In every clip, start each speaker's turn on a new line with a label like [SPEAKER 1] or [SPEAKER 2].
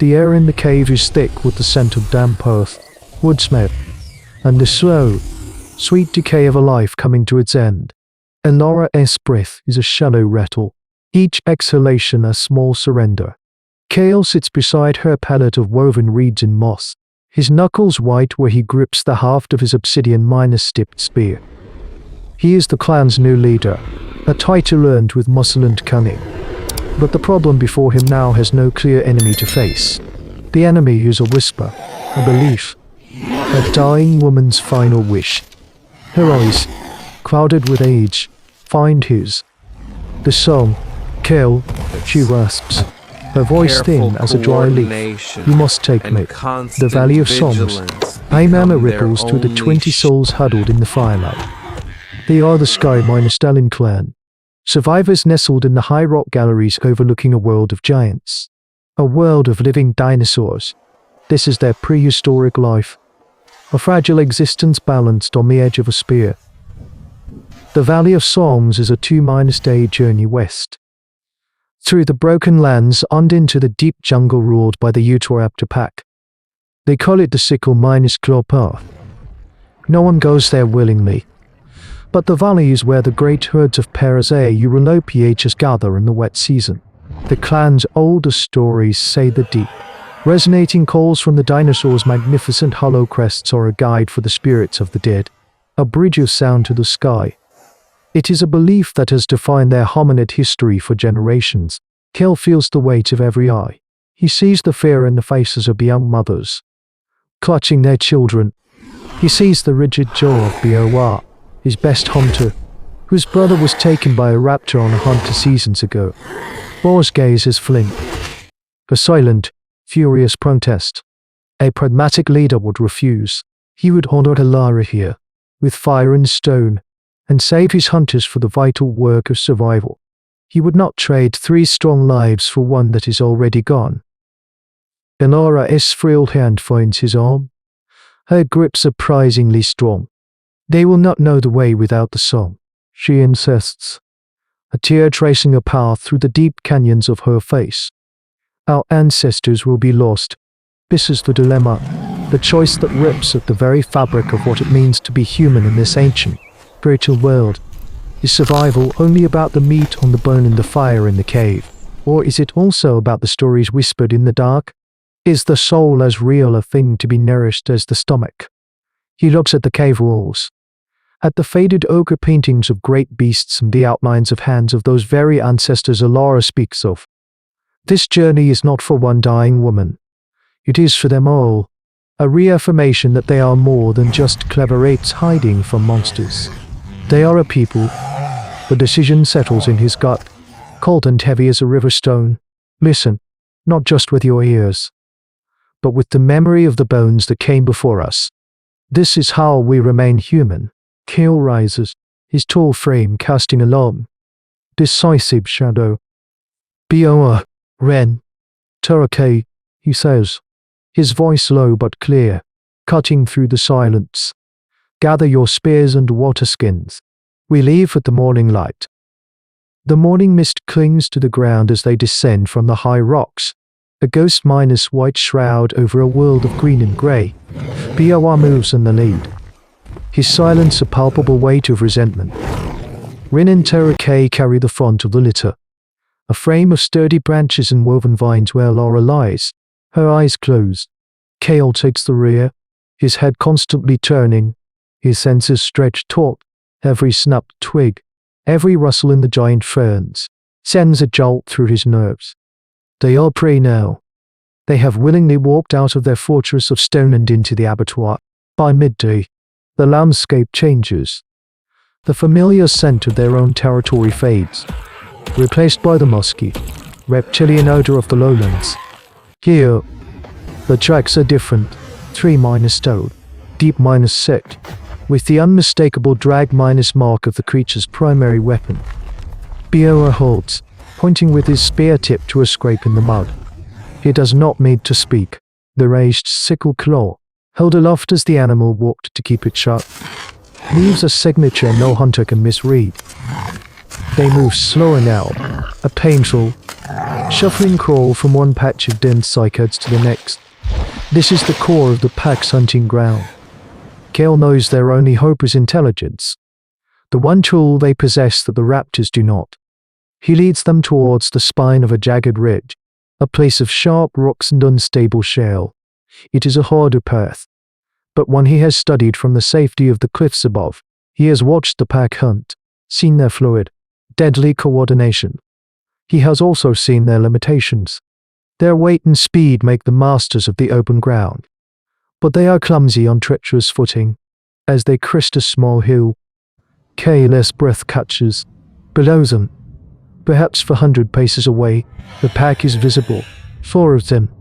[SPEAKER 1] The air in the cave is thick with the scent of damp earth, wood smell, and the slow, sweet decay of a life coming to its end. Utahraptor's breath is a shallow rattle, each exhalation a small surrender. Kale sits beside her pallet of woven reeds and moss, his knuckles white where he grips the haft of his obsidian-tipped spear. He is the clan's new leader, a title earned with muscle and cunning. But the problem before him now has no clear enemy to face. The enemy is a whisper, a belief, a dying woman's final wish. Her eyes, clouded with age, find his. The song, Kale, she rasps, her voice thin as a dry leaf. You must take me. The Valley of Songs. Murmur ripples through the 20 souls huddled in the firelight. They are the Sky minus Stalin clan. Survivors nestled in the high rock galleries overlooking a world of giants. A world of living dinosaurs. This is their prehistoric life. A fragile existence balanced on the edge of a spear. The Valley of Songs is a 2-day journey west. Through the broken lands and into the deep jungle ruled by the Utahraptor pack. They call it the sickle-claw path. No one goes there willingly. But the valley is where the great herds of Prehistoric gather in the wet season. The clan's oldest stories say the deep, resonating calls from the dinosaurs' magnificent hollow crests are a guide for the spirits of the dead, a bridge of sound to the sky. It is a belief that has defined their hominid history for generations. Kale feels the weight of every eye. He sees the fear in the faces of young mothers, clutching their children. He sees the rigid jaw of Bor, his best hunter, whose brother was taken by a raptor on a hunt seasons ago. Bor's gaze is flint. A silent, furious protest. A pragmatic leader would refuse. He would honor Utahraptor here, with fire and stone, and save his hunters for the vital work of survival. He would not trade 3 strong lives for one that is already gone. Utahraptor's frail hand finds his arm. Her grip surprisingly strong. They will not know the way without the song, she insists, a tear tracing a path through the deep canyons of her face. Our ancestors will be lost. This is the dilemma, the choice that rips at the very fabric of what it means to be human in this ancient, spiritual world. Is survival only about the meat on the bone and the fire in the cave? Or is it also about the stories whispered in the dark? Is the soul as real a thing to be nourished as the stomach? He looks at the cave walls, at the faded ochre paintings of great beasts and the outlines of hands of those very ancestors Utahraptor speaks of. This journey is not for one dying woman. It is for them all, a reaffirmation that they are more than just clever apes hiding from monsters. They are a people. The decision settles in his gut, cold and heavy as a river stone. Listen, not just with your ears, but with the memory of the bones that came before us. This is how we remain human. Kale rises, his tall frame casting a long, decisive shadow. Bor, Ren, Turake, he says, his voice low but clear, cutting through the silence. Gather your spears and water skins. We leave with the morning light. The morning mist clings to the ground as they descend from the high rocks, a ghost minus white shroud over a world of green and grey. Bor moves in the lead, his silence a palpable weight of resentment. Rin and Turake carry the front of the litter, a frame of sturdy branches and woven vines where Laura lies, her eyes closed. Kale takes the rear, his head constantly turning, his senses stretched taut. Every snapped twig, every rustle in the giant ferns, sends a jolt through his nerves. They are prey now. They have willingly walked out of their fortress of stone and into the abattoir. By midday, the landscape changes. The familiar scent of their own territory fades, replaced by the musky, reptilian odor of the lowlands. Here, the tracks are different. 3-stone, deep-set, with the unmistakable drag-mark of the creature's primary weapon. Bor holds, pointing with his spear tip to a scrape in the mud. He does not need to speak. The raised sickle claw, held aloft as the animal walked to keep it shut, leaves a signature no hunter can misread. They move slower now, a painful, shuffling crawl from one patch of dense cycads to the next. This is the core of the pack's hunting ground. Kale knows their only hope is intelligence, the one tool they possess that the raptors do not. He leads them towards the spine of a jagged ridge, a place of sharp rocks and unstable shale. It is a harder path, but one he has studied from the safety of the cliffs above. He has watched the pack hunt, seen their fluid, deadly coordination. He has also seen their limitations. Their weight and speed make them masters of the open ground, but they are clumsy on treacherous footing. As they crest a small hill, Kale's breath catches. Below them, perhaps 400 paces away, the pack is visible, 4 of them.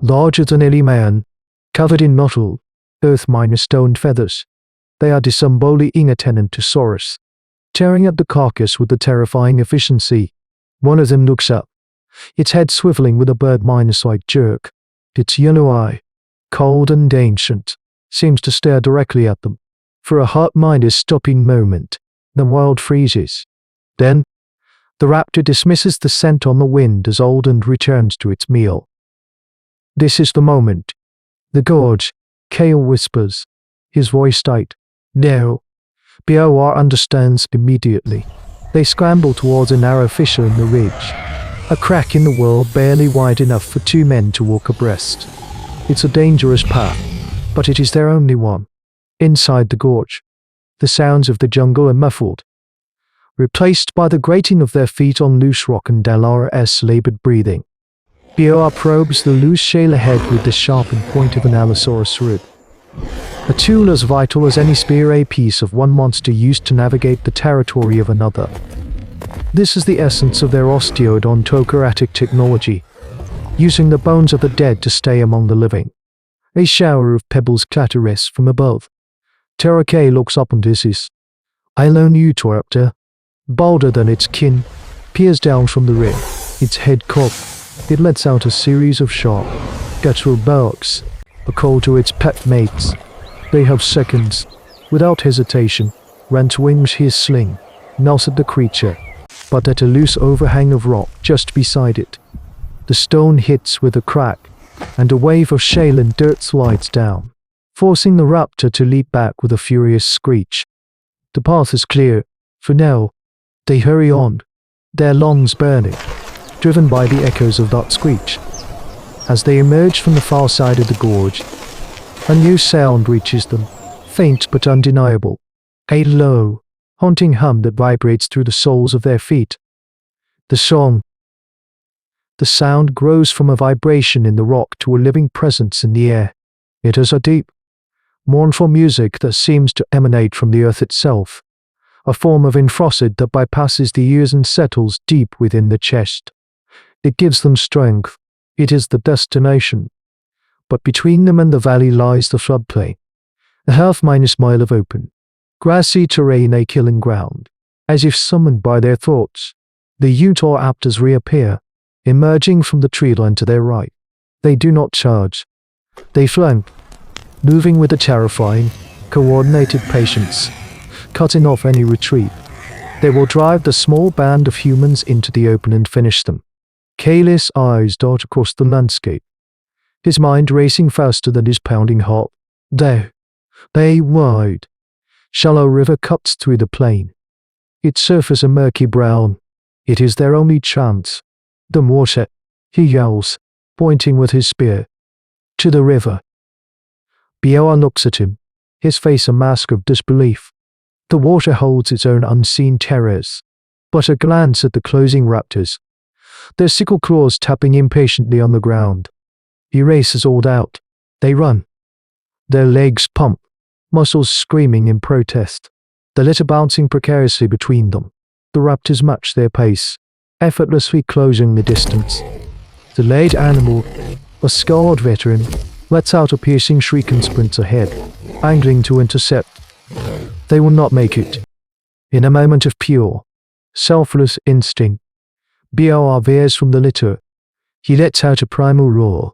[SPEAKER 1] Larger than any man, covered in mottled, earth-minor stoned feathers. They are disembowelly inattenant to Saurus, tearing at the carcass with a terrifying efficiency. One of them looks up, its head swiveling with a bird-minus-like jerk. Its yellow eye, cold and ancient, seems to stare directly at them. For a heart-minded stopping moment, the world freezes. Then, the raptor dismisses the scent on the wind as old and returns to its meal. This is the moment. The gorge, Kale whispers, his voice tight. No. Bor understands immediately. They scramble towards a narrow fissure in the ridge, a crack in the wall barely wide enough for 2 men to walk abreast. It's a dangerous path, but it is their only one. Inside the gorge, the sounds of the jungle are muffled, replaced by the grating of their feet on loose rock and Dalara's labored breathing. Bor probes the loose shale ahead with the sharpened point of an Allosaurus rib, a tool as vital as any spear piece of one monster used to navigate the territory of another. This is the essence of their osteodontocratic technology, using the bones of the dead to stay among the living. A shower of pebbles clatters from above. Terra looks up and hisses. A lone Utahraptor, bolder than its kin, peers down from the rim, its head cocked. It lets out a series of sharp, guttural barks, a call to its pet mates. They have seconds, without hesitation, ran to wings his sling, knelt at the creature, but at a loose overhang of rock just beside it. The stone hits with a crack, and a wave of shale and dirt slides down, forcing the raptor to leap back with a furious screech. The path is clear, for now. They hurry on, their lungs burning, driven by the echoes of that screech. As they emerge from the far side of the gorge, a new sound reaches them, faint but undeniable. A low, haunting hum that vibrates through the soles of their feet. The song. The sound grows from a vibration in the rock to a living presence in the air. It is a deep, mournful music that seems to emanate from the earth itself, a form of infrared that bypasses the ears and settles deep within the chest. It gives them strength. It is the destination. But between them and the valley lies the floodplain, a half-mile of open, grassy terrain, a killing ground. As if summoned by their thoughts, the Utahraptors reappear, emerging from the treeline to their right. They do not charge. They flank, moving with a terrifying, coordinated patience, cutting off any retreat. They will drive the small band of humans into the open and finish them. Kale's eyes dart across the landscape, his mind racing faster than his pounding heart. There, a wide, shallow river cuts through the plain, its surface a murky brown. It is their only chance. The water, he yells, pointing with his spear. To the river. Bor looks at him, his face a mask of disbelief. The water holds its own unseen terrors, but a glance at the closing raptors, their sickle claws tapping impatiently on the ground. He races all out. They run. Their legs pump, muscles screaming in protest, the litter bouncing precariously between them. The raptors match their pace, effortlessly closing the distance. The late animal, a scarred veteran, lets out a piercing shriek and sprints ahead, angling to intercept. They will not make it. In a moment of pure, selfless instinct, Bor veers from the litter. He lets out a primal roar,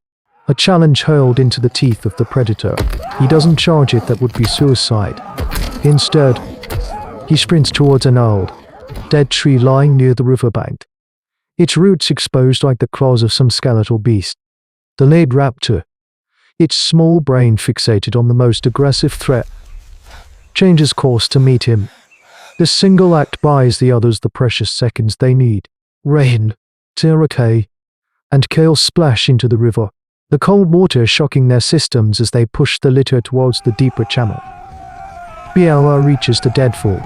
[SPEAKER 1] a challenge hurled into the teeth of the predator. He doesn't charge it, that would be suicide. Instead, he sprints towards an old, dead tree lying near the riverbank, its roots exposed like the claws of some skeletal beast. The lead raptor, its small brain fixated on the most aggressive threat, changes course to meet him. This single act buys the others the precious seconds they need. Rain, Tirake, and Kale splash into the river, the cold water shocking their systems as they push the litter towards the deeper channel. Biawa reaches the deadfall,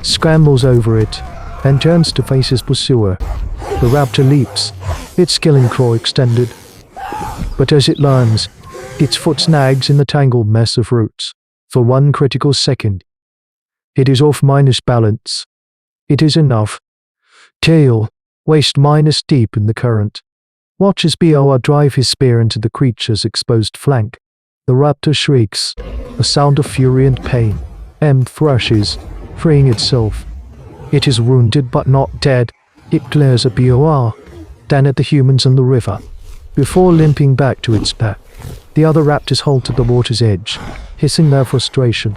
[SPEAKER 1] scrambles over it, and turns to face his pursuer. The raptor leaps, its killing claw extended. But as it lands, its foot snags in the tangled mess of roots. For one critical second, it is off minus balance. It is enough. Tail, waist minus deep in the current. Watches Biawa drive his spear into the creature's exposed flank. The raptor shrieks, a sound of fury and pain. M thrashes, freeing itself. It is wounded but not dead. It glares at Biawa, then at the humans and the river, before limping back to its pack. The other raptors halt at the water's edge, hissing their frustration.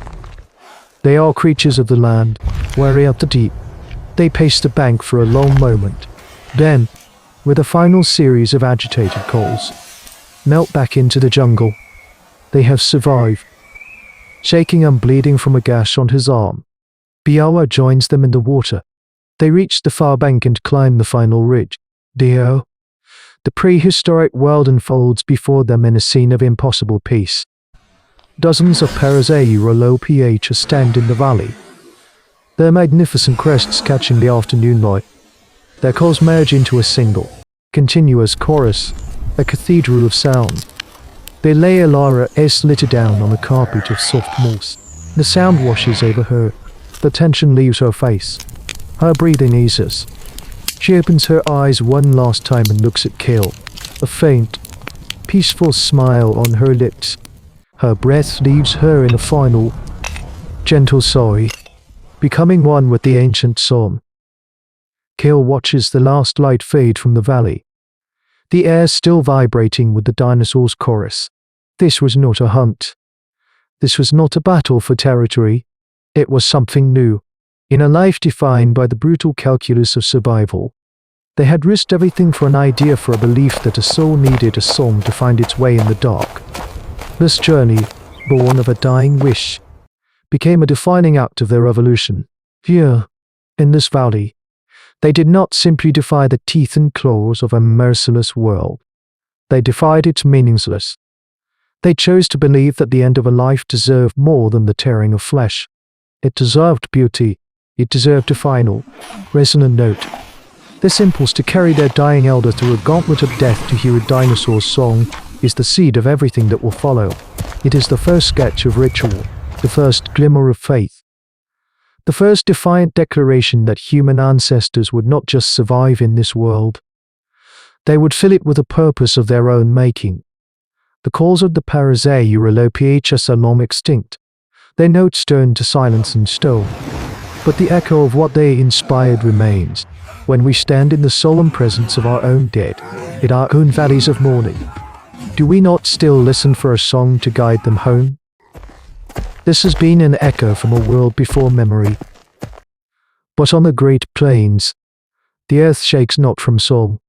[SPEAKER 1] They are creatures of the land, wary of the deep. They pace the bank for a long moment. Then, with a final series of agitated calls, melt back into the jungle. They have survived. Shaking and bleeding from a gash on his arm, Biawa joins them in the water. They reach the far bank and climb the final ridge. Dio. The prehistoric world unfolds before them in a scene of impossible peace. Dozens of Parasaurolopiates stand in the valley, their magnificent crests catching the afternoon light. Their calls merge into a single, continuous chorus, a cathedral of sound. They lay Alara S litter down on a carpet of soft moss. The sound washes over her. The tension leaves her face. Her breathing eases. She opens her eyes one last time and looks at Kale, a faint, peaceful smile on her lips. Her breath leaves her in a final, gentle sigh, becoming one with the ancient psalm. Kale watches the last light fade from the valley, the air still vibrating with the dinosaur's chorus. This was not a hunt. This was not a battle for territory. It was something new. In a life defined by the brutal calculus of survival, they had risked everything for an idea, for a belief that a soul needed a song to find its way in the dark. This journey, born of a dying wish, became a defining act of their evolution. Here, in this valley, they did not simply defy the teeth and claws of a merciless world. They defied its meaninglessness. They chose to believe that the end of a life deserved more than the tearing of flesh. It deserved beauty. It deserved a final, resonant note. This impulse to carry their dying elder through a gauntlet of death to hear a dinosaur's song is the seed of everything that will follow. It is the first sketch of ritual, the first glimmer of faith, the first defiant declaration that human ancestors would not just survive in this world. They would fill it with a purpose of their own making. The calls of the Parasaurolopiates are long extinct, their notes turned to silence and stone. But the echo of what they inspired remains. When we stand in the solemn presence of our own dead, in our own valleys of mourning, do we not still listen for a song to guide them home? This has been an echo from a world before memory. But on the great plains, the earth shakes not from song,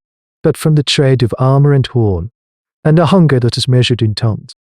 [SPEAKER 1] but from the tread of armor and horn, and a hunger that is measured in tons.